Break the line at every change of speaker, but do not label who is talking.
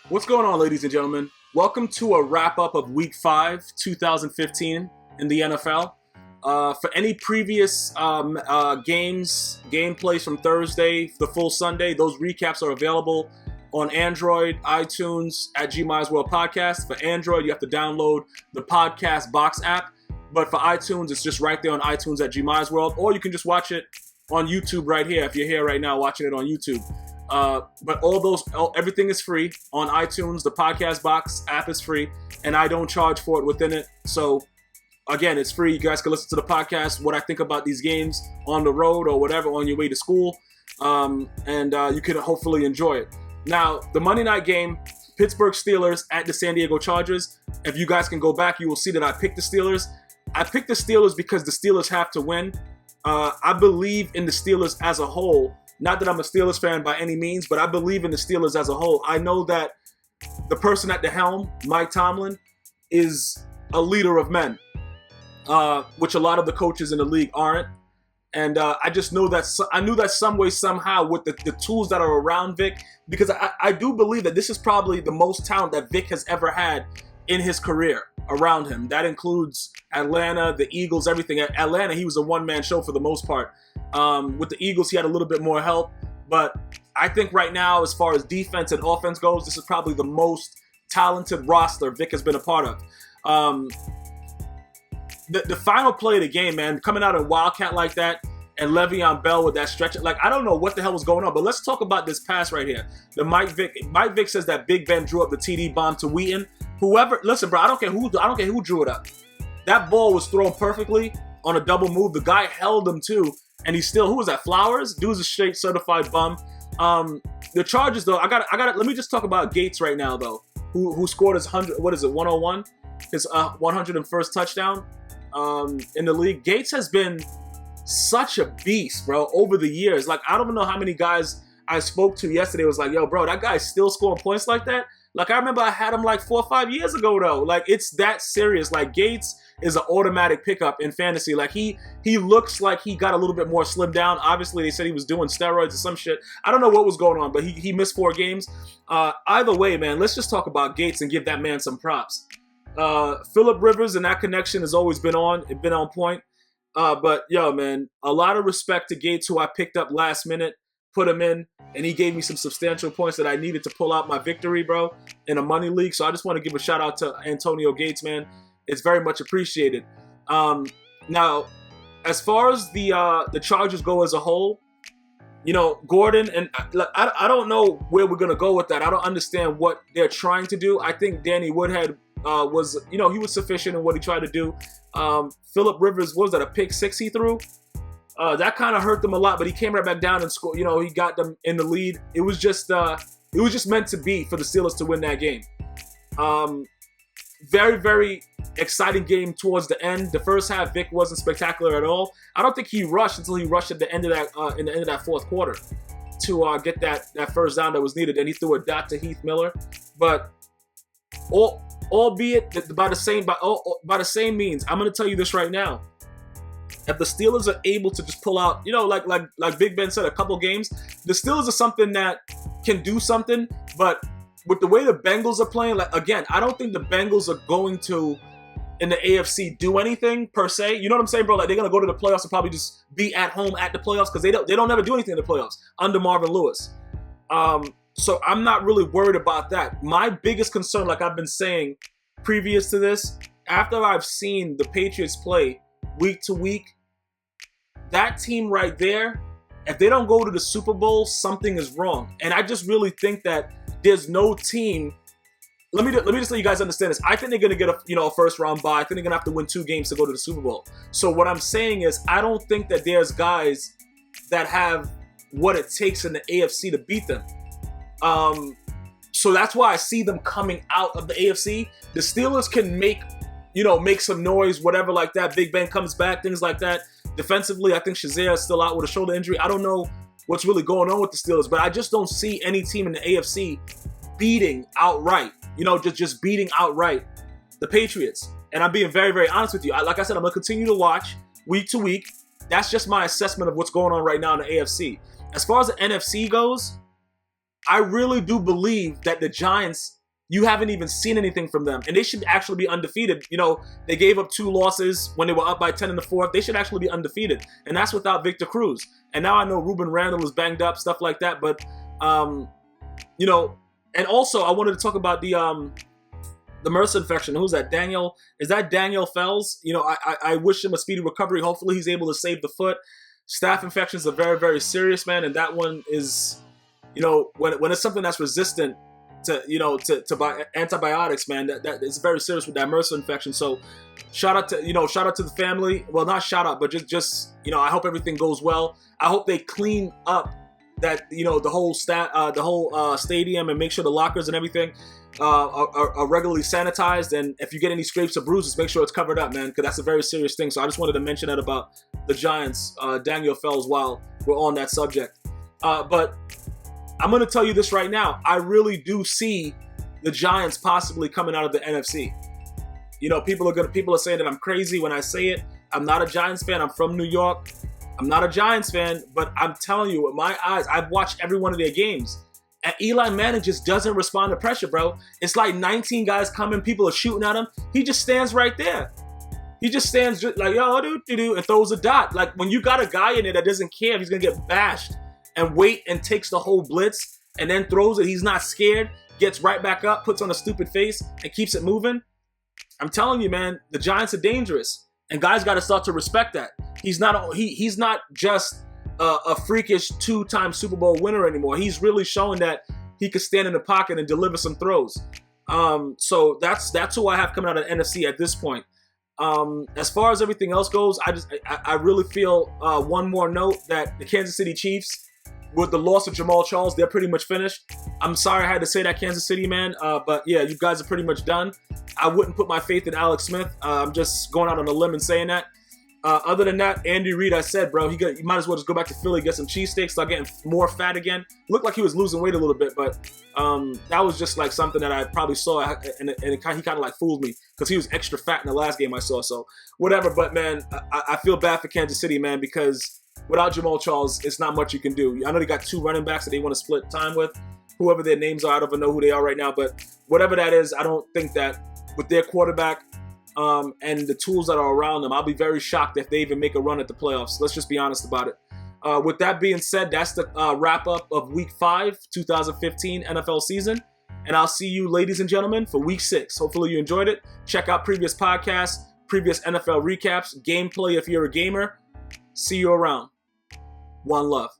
What's going on, ladies and gentlemen? Welcome to a wrap-up of Week 5, 2015 in the NFL. For any previous gameplays from Thursday, the full Sunday, those recaps are available on Android, iTunes, at GmiasWorld Podcast. For Android, you have to download the Podcast Box app. But for iTunes, it's just right there on iTunes at GmiasWorld. Or you can just watch it on YouTube right here if you're here right now watching it on YouTube. But everything is free on iTunes. The Podcast Box app is free, and I don't charge for it within it. So, again, it's free. You guys can listen to the podcast, what I think about these games on the road or whatever, on your way to school, and you can hopefully enjoy it. Now, the Monday night game, Pittsburgh Steelers at the San Diego Chargers. If you guys can go back, you will see that I picked the Steelers. I picked the Steelers because the Steelers have to win. I believe in the Steelers as a whole. Not that I'm a Steelers fan by any means, but I believe in the Steelers as a whole. I know that the person at the helm, Mike Tomlin, is a leader of men, which a lot of the coaches in the league aren't. And I just know that I knew that some way, somehow, with the tools that are around Vick, because I do believe that this is probably the most talent that Vick has ever had in his career around him. That includes Atlanta, the Eagles, everything. At Atlanta, he was a one-man show for the most part. With the Eagles, he had a little bit more help. But I think right now, as far as defense and offense goes, this is probably the most talented roster Vick has been a part of. The final play of the game, man, coming out of WildCat like that, and Le'Veon Bell with that stretch, like, I don't know what the hell was going on, but let's talk about this pass right here. The Mike Vick says that Big Ben drew up the TD bomb to Wheaton. Listen, bro, I don't care who drew it up. That ball was thrown perfectly on a double move. The guy held him too, and he still, who was that? Flowers? Dude's a straight certified bum. The Chargers, though, I got. Let me just talk about Gates right now, though, who scored his 101, his 101st touchdown in the league. Gates has been such a beast, bro, over the years. Like, I don't know how many guys I spoke to yesterday was like, yo, bro, that guy's still scoring points like that. Like, I remember I had him like 4 or 5 years ago, though. Like, it's that serious. Like, Gates is an automatic pickup in fantasy. Like, he looks like he got a little bit more slimmed down. Obviously, they said he was doing steroids or some shit. I don't know what was going on, but he missed 4 games. Either way, man, let's just talk about Gates and give that man some props. Phillip Rivers and that connection has always been on point. But, yo, man, a lot of respect to Gates, who I picked up last minute, put him in, and he gave me some substantial points that I needed to pull out my victory, bro, in a money league. So I just want to give a shout out to Antonio Gates, man. It's very much appreciated. Now, as far as the Chargers go as a whole, you know, Gordon, and I don't know where we're going to go with that. I don't understand what they're trying to do. I think Danny Woodhead was, you know, he was sufficient in what he tried to do. Phillip Rivers, what was that, a pick 6 he threw? That kind of hurt them a lot, but he came right back down and scored. You know, he got them in the lead. It was just meant to be for the Steelers to win that game. Very, very exciting game towards the end. The first half, Vick wasn't spectacular at all. I don't think he rushed until he rushed at the end of that in the end of that fourth quarter to get that first down that was needed, and he threw a dot to Heath Miller. But albeit by the same means, I'm going to tell you this right now. If the Steelers are able to just pull out, you know, like Big Ben said, a couple games, the Steelers are something that can do something. But with the way the Bengals are playing, like, again, I don't think the Bengals are going to, in the AFC, do anything per se. You know what I'm saying, bro? Like, they're gonna go to the playoffs and probably just be at home at the playoffs, because they don't ever do anything in the playoffs under Marvin Lewis. So I'm not really worried about that. My biggest concern, like I've been saying previous to this, after I've seen the Patriots play week to week, that team right there, if they don't go to the Super Bowl, something is wrong. And I just really think that there's no team. Let me just let you guys understand this. I think they're gonna get a first round bye. I think they're gonna have to win 2 games to go to the Super Bowl. So what I'm saying is, I don't think that there's guys that have what it takes in the AFC to beat them. So that's why I see them coming out of the AFC. The Steelers can make some noise, whatever like that. Big Ben comes back, things like that. Defensively, I think Shazier is still out with a shoulder injury. I don't know what's really going on with the Steelers, but I just don't see any team in the AFC beating outright. You know, just beating outright the Patriots. And I'm being very, very honest with you. Like I said, I'm going to continue to watch week to week. That's just my assessment of what's going on right now in the AFC. As far as the NFC goes, I really do believe that the Giants you haven't even seen anything from them. And they should actually be undefeated. You know, they gave up 2 losses when they were up by 10 in the 4th. They should actually be undefeated. And that's without Victor Cruz. And now I know Ruben Randall is banged up, stuff like that. But, you know, and also I wanted to talk about the MRSA infection. Who's that? Daniel? Is that Daniel Fells? You know, I wish him a speedy recovery. Hopefully he's able to save the foot. Staph infections are very, very serious, man. And that one is, you know, when it's something that's resistant to, you know, to antibiotics, man, that it's very serious with that MRSA infection. So shout out to the family. Well, not shout out, but just you know, I hope everything goes well. I hope they clean up that, you know, the whole stadium and make sure the lockers and everything are regularly sanitized. And if you get any scrapes or bruises, make sure it's covered up, man, because that's a very serious thing. So I just wanted to mention that about the Giants, Daniel Fells, while we're on that subject. But I'm going to tell you this right now. I really do see the Giants possibly coming out of the NFC. You know, people are saying that I'm crazy when I say it. I'm not a Giants fan. I'm from New York. I'm not a Giants fan, but I'm telling you, with my eyes, I've watched every one of their games. And Eli Manning just doesn't respond to pressure, bro. It's like 19 guys coming, people are shooting at him. He just stands right there. He just stands like, yo, and throws a dot. Like, when you got a guy in there that doesn't care if he's going to get bashed, and wait and takes the whole blitz and then throws it. He's not scared, gets right back up, puts on a stupid face, and keeps it moving. I'm telling you, man, the Giants are dangerous. And guys got to start to respect that. He's not just a freakish 2-time Super Bowl winner anymore. He's really showing that he could stand in the pocket and deliver some throws. So that's who I have coming out of the NFC at this point. As far as everything else goes, I really feel one more note that the Kansas City Chiefs, with the loss of Jamal Charles, they're pretty much finished. I'm sorry I had to say that, Kansas City, man. But yeah, you guys are pretty much done. I wouldn't put my faith in Alex Smith. I'm just going out on a limb and saying that. Other than that, Andy Reid, I said, bro, he might as well just go back to Philly, get some cheesesteaks, start getting more fat again. Looked like he was losing weight a little bit, but that was just like something that I probably saw, and he kind of like fooled me because he was extra fat in the last game I saw. So whatever, but man, I feel bad for Kansas City, man, because without Jamal Charles, it's not much you can do. I know they got 2 running backs that they want to split time with. Whoever their names are, I don't even know who they are right now, but whatever that is, I don't think that with their quarterback and the tools that are around them, I'll be very shocked if they even make a run at the playoffs. Let's just be honest about it. With that being said, that's the wrap-up of Week 5, 2015 NFL season. And I'll see you, ladies and gentlemen, for Week 6. Hopefully you enjoyed it. Check out previous podcasts, previous NFL recaps, gameplay if you're a gamer. See you around. One love.